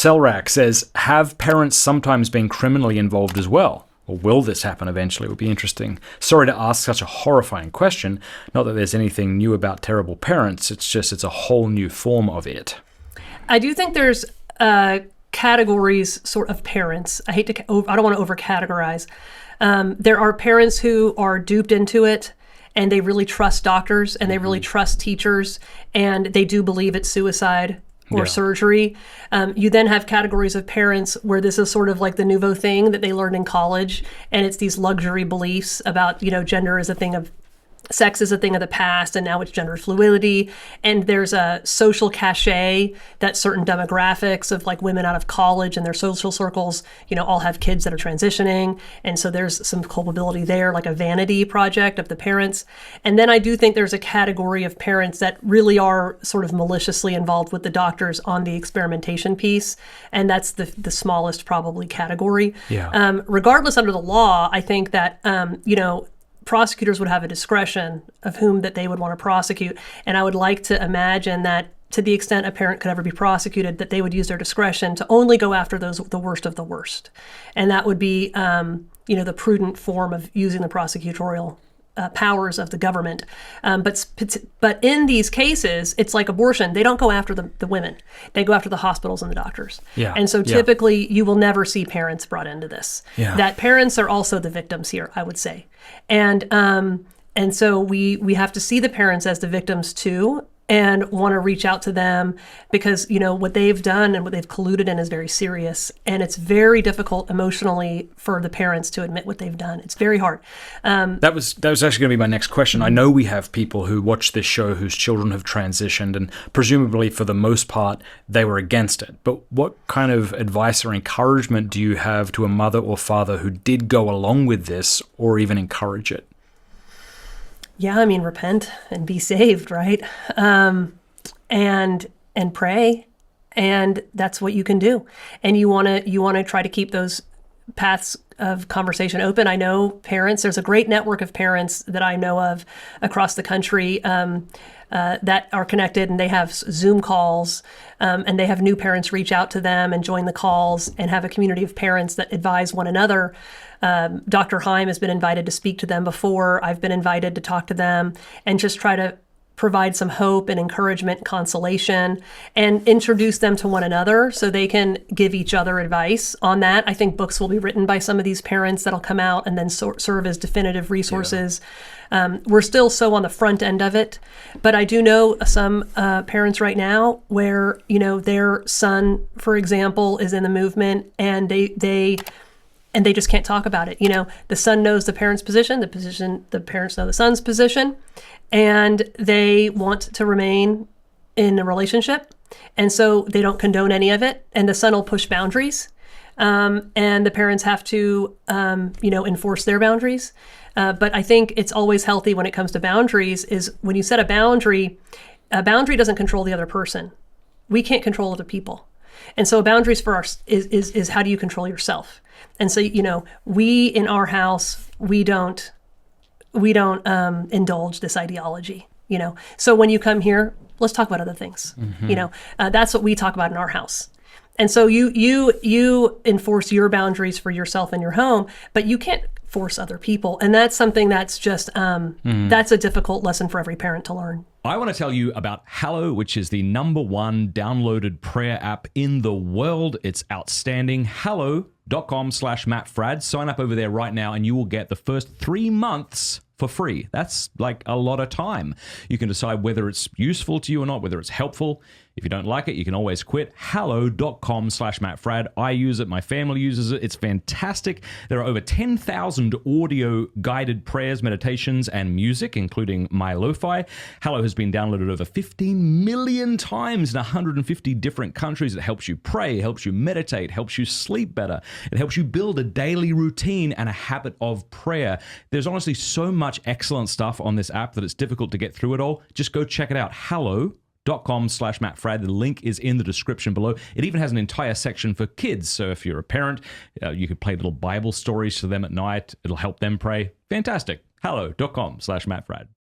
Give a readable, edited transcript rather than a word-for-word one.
Selrak says, have parents sometimes been criminally involved as well? Or will this happen eventually? It would be interesting. Sorry to ask such a horrifying question. Not that there's anything new about terrible parents. It's just it's a whole new form of it. I do think there's categories sort of parents. I don't want to over-categorize. There are parents who are duped into it, and they really trust doctors, and they really trust teachers, and they do believe it's suicide or surgery. You then have categories of parents where this is sort of like the nouveau thing that they learned in college, and it's these luxury beliefs about, gender is a thing of sex is a thing of the past, and now it's gender fluidity. And there's a social cachet that certain demographics of like women out of college and their social circles, all have kids that are transitioning. And so there's some culpability there, like a vanity project of the parents. And then I do think there's a category of parents that really are sort of maliciously involved with the doctors on the experimentation piece. And that's the smallest probably category. Yeah. Regardless, under the law, I think that, prosecutors would have a discretion of whom that they would want to prosecute. And I would like to imagine that to the extent a parent could ever be prosecuted, that they would use their discretion to only go after the worst of the worst. And that would be, the prudent form of using the prosecutorial powers of the government. But in these cases, it's like abortion. They don't go after the women. They go after the hospitals and the doctors. Yeah. And so typically you will never see parents brought into this. Yeah. That parents are also the victims here, I would say. And so we have to see the parents as the victims too, and want to reach out to them because, what they've done and what they've colluded in is very serious. And it's very difficult emotionally for the parents to admit what they've done. It's very hard. That was actually going to be my next question. I know we have people who watch this show whose children have transitioned, and presumably for the most part, they were against it. But what kind of advice or encouragement do you have to a mother or father who did go along with this or even encourage it? Yeah, repent and be saved, right? And pray, and that's what you can do. And you want to try to keep those paths of conversation open. I know parents. There's a great network of parents that I know of across the country that are connected, and they have Zoom calls, and they have new parents reach out to them and join the calls, and have a community of parents that advise one another. Dr. Heim has been invited to speak to them before. I've been invited to talk to them and just try to provide some hope and encouragement, consolation, and introduce them to one another so they can give each other advice on that. I think books will be written by some of these parents that'll come out and then serve as definitive resources. Yeah. We're still so on the front end of it, but I do know some parents right now where, their son, for example, is in the movement, and they just can't talk about it. The son knows the parent's position, the parents know the son's position, and they want to remain in a relationship. And so they don't condone any of it. And the son will push boundaries. And the parents have to, enforce their boundaries. But I think it's always healthy when it comes to boundaries is when you set a boundary doesn't control the other person. We can't control other people. And so boundaries for us is how do you control yourself? And so, we in our house, we don't indulge this ideology, So when you come here, let's talk about other things. Mm-hmm. That's what we talk about in our house. And so you enforce your boundaries for yourself and your home, but you can't force other people. And that's something that's just, that's a difficult lesson for every parent to learn. I want to tell you about Hallow, which is the #1 downloaded prayer app in the world. It's outstanding. Hallow.com/Matt Fradd. Sign up over there right now and you will get the first 3 months for free. That's like a lot of time. You can decide whether it's useful to you or not, whether it's helpful. If you don't like it, you can always quit. Hallow.com/Matt Fradd. I use it. My family uses it. It's fantastic. There are over 10,000 audio guided prayers, meditations, and music, including my lo-fi. Hallow has been downloaded over 15 million times in 150 different countries. It helps you pray, helps you meditate, helps you sleep better. It helps you build a daily routine and a habit of prayer. There's honestly so much excellent stuff on this app that it's difficult to get through it all. Just go check it out. Hallow.com/Matt Fradd. The link is in the description below. It even has an entire section for kids. So if you're a parent, you could play little Bible stories to them at night. It'll help them pray. Fantastic. Hallow.com/Matt Fradd.